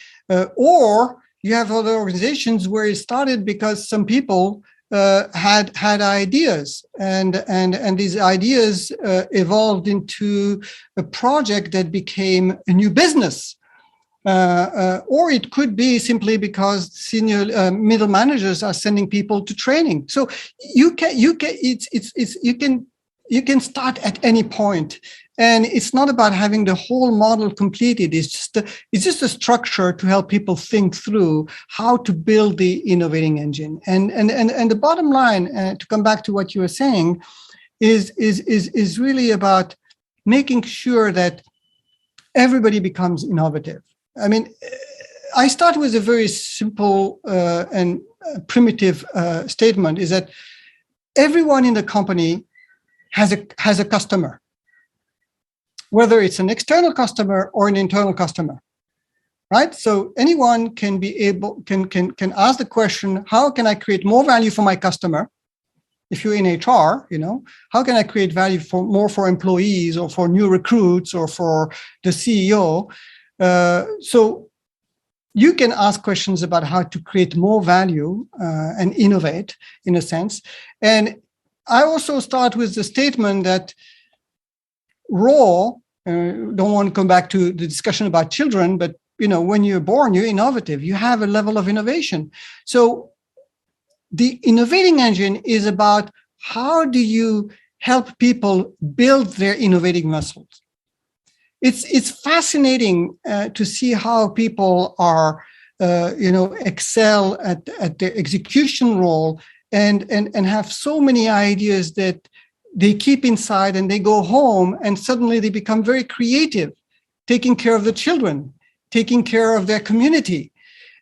Or you have other organizations where it started because some people had ideas, and these ideas evolved into a project that became a new business. Or it could be simply because senior middle managers are sending people to training. So you can start at any point, and it's not about having the whole model completed. It's just a structure to help people think through how to build the innovating engine. And the bottom line, to come back to what you were saying, is really about making sure that everybody becomes innovative. I mean, I start with a very simple and primitive statement, is that everyone in the company has a customer, whether it's an external customer or an internal customer, right? So anyone can ask the question, how can I create more value for my customer? If you're in HR, you know, how can I create value for employees or for new recruits or for the CEO? So you can ask questions about how to create more value and innovate, in a sense. And I also start with the statement that don't want to come back to the discussion about children, but you know, when you're born, you're innovative. You have a level of innovation. So the innovating engine is about how do you help people build their innovating muscles. It's fascinating to see how people are, excel at their execution role and have so many ideas that they keep inside, and they go home and suddenly they become very creative, taking care of the children, taking care of their community.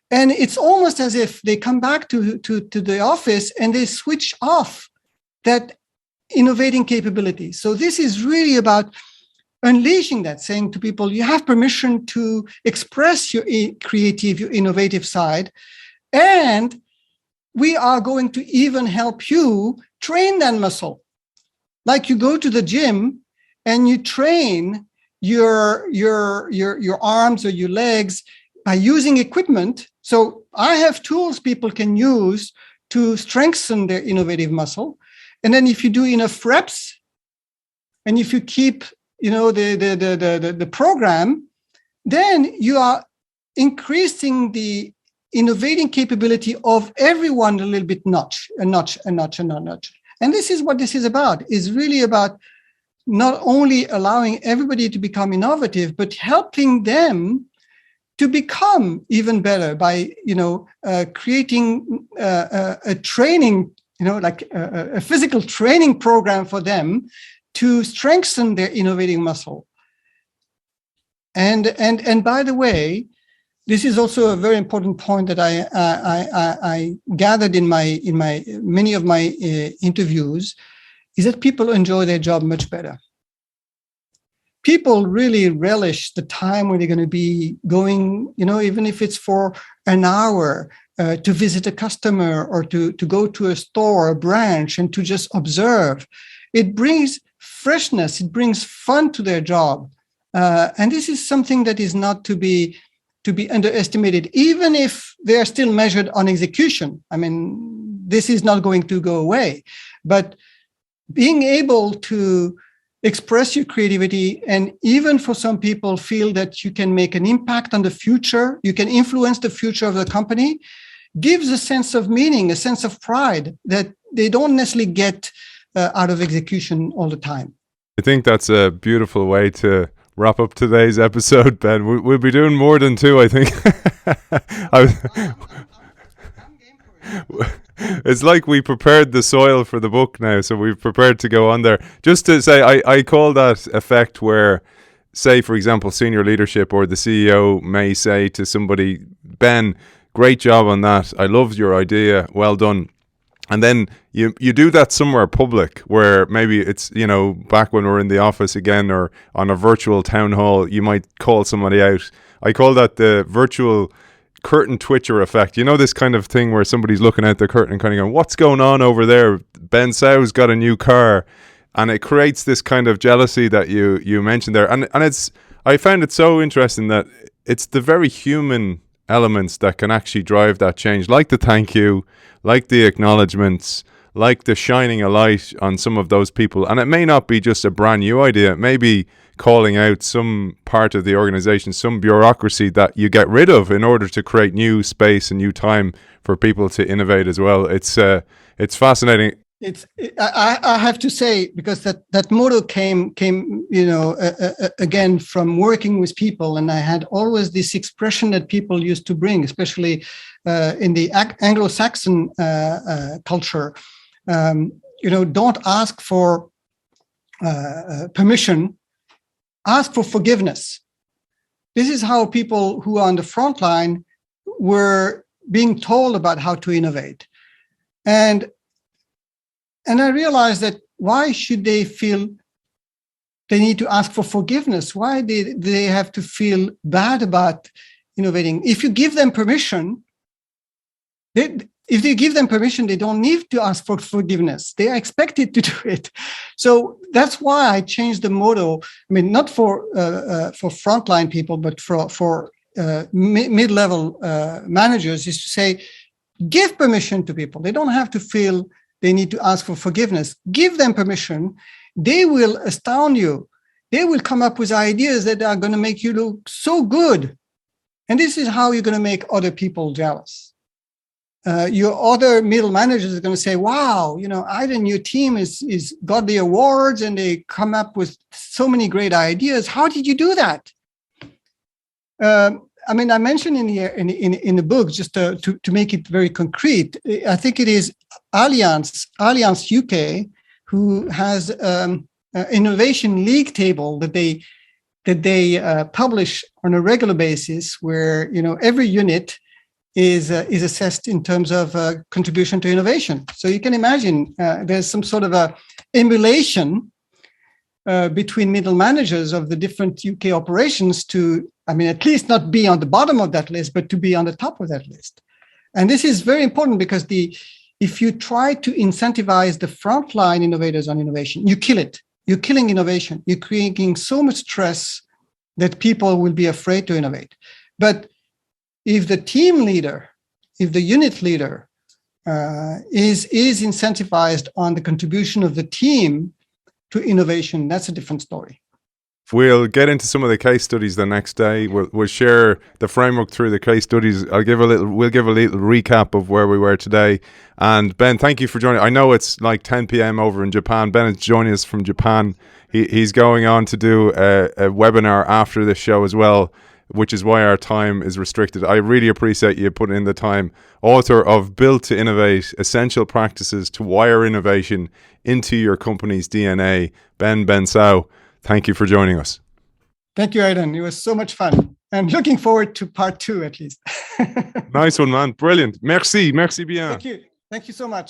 And it's almost as if they come back to the office and they switch off that innovating capability. So this is really about unleashing that, saying to people, you have permission to express your creative, your innovative side, and we are going to even help you train that muscle. Like you go to the gym and you train your arms or your legs by using equipment. So I have tools people can use to strengthen their innovative muscle. And then if you do enough reps, and if you keep, the program, then you are increasing the innovating capability of everyone a little bit, a notch. And this is what this is about. It's really about not only allowing everybody to become innovative, but helping them to become even better by, creating a training, like a physical training program for them to strengthen their innovating muscle. And by the way, this is also a very important point that I gathered in many of my interviews, is that people enjoy their job much better. People really relish the time when they're going to be going, even if it's for an hour, to visit a customer or to go to a store, a branch, and to just observe. It brings freshness, it brings fun to their job. And this is something that is not to be underestimated, even if they are still measured on execution. I mean, this is not going to go away. But being able to express your creativity, and even for some people feel that you can make an impact on the future, you can influence the future of the company, gives a sense of meaning, a sense of pride that they don't necessarily get out of execution all the time. I think that's a beautiful way to wrap up today's episode, Ben. We'll be doing more than two, I think. I'm game for it. It's like we prepared the soil for the book now, so we've prepared to go on there. Just to say, I call that effect where, say, for example, senior leadership or the CEO may say to somebody, Ben, great job on that. I loved your idea. Well done. And then you do that somewhere public where maybe it's, back when we're in the office again or on a virtual town hall, you might call somebody out. I call that the virtual curtain twitcher effect. This kind of thing where somebody's looking out the curtain and kind of going, what's going on over there? Bensau's got a new car. And it creates this kind of jealousy that you mentioned there. And I found it so interesting that it's the very human elements that can actually drive that change, like the thank you, like the acknowledgements, like the shining a light on some of those people. And it may not be just a brand new idea. It may be calling out some part of the organization, some bureaucracy that you get rid of in order to create new space and new time for people to innovate as well. It's fascinating. I have to say, because that motto came again from working with people, and I had always this expression that people used to bring, especially in the Anglo-Saxon culture. Don't ask for permission, ask for forgiveness. This is how people who are on the front line were being told about how to innovate. And I realized that why should they feel they need to ask for forgiveness? Why do they have to feel bad about innovating? If you give them permission, they don't need to ask for forgiveness. They are expected to do it. So that's why I changed the motto. I mean, not for frontline people, but for mid-level managers, is to say, give permission to people. They don't have to feel they need to ask for forgiveness. Give them permission. They will astound you. They will come up with ideas that are going to make you look so good. And this is how you're going to make other people jealous. Your other middle managers are going to say, wow, Aidan, your team is got the awards and they come up with so many great ideas. How did you do that? I mentioned in the book, just to make it very concrete, I think it is Allianz UK, who has an innovation league table that they publish on a regular basis, where every unit is assessed in terms of contribution to innovation. So you can imagine there's some sort of a emulation between middle managers of the different UK operations to, at least not be on the bottom of that list, but to be on the top of that list. And this is very important, because if you try to incentivize the frontline innovators on innovation, you kill it. You're killing innovation. You're creating so much stress that people will be afraid to innovate. But if the team leader, if the unit leader is incentivized on the contribution of the team to innovation, that's a different story. We'll get into some of the case studies the next day. We'll share the framework through the case studies. We'll give a little recap of where we were today. And Ben, thank you for joining. I know it's like 10 p.m. over in Japan. Ben is joining us from Japan. He's going on to do a webinar after this show as well, which is why our time is restricted. I really appreciate you putting in the time. Author of Built to Innovate, Essential Practices to Wire Innovation into Your Company's DNA, Ben Bensaou. Thank you for joining us. Thank you, Aidan. It was so much fun. And looking forward to part 2 at least. Nice one, man. Brilliant. Merci. Merci bien. Thank you. Thank you so much.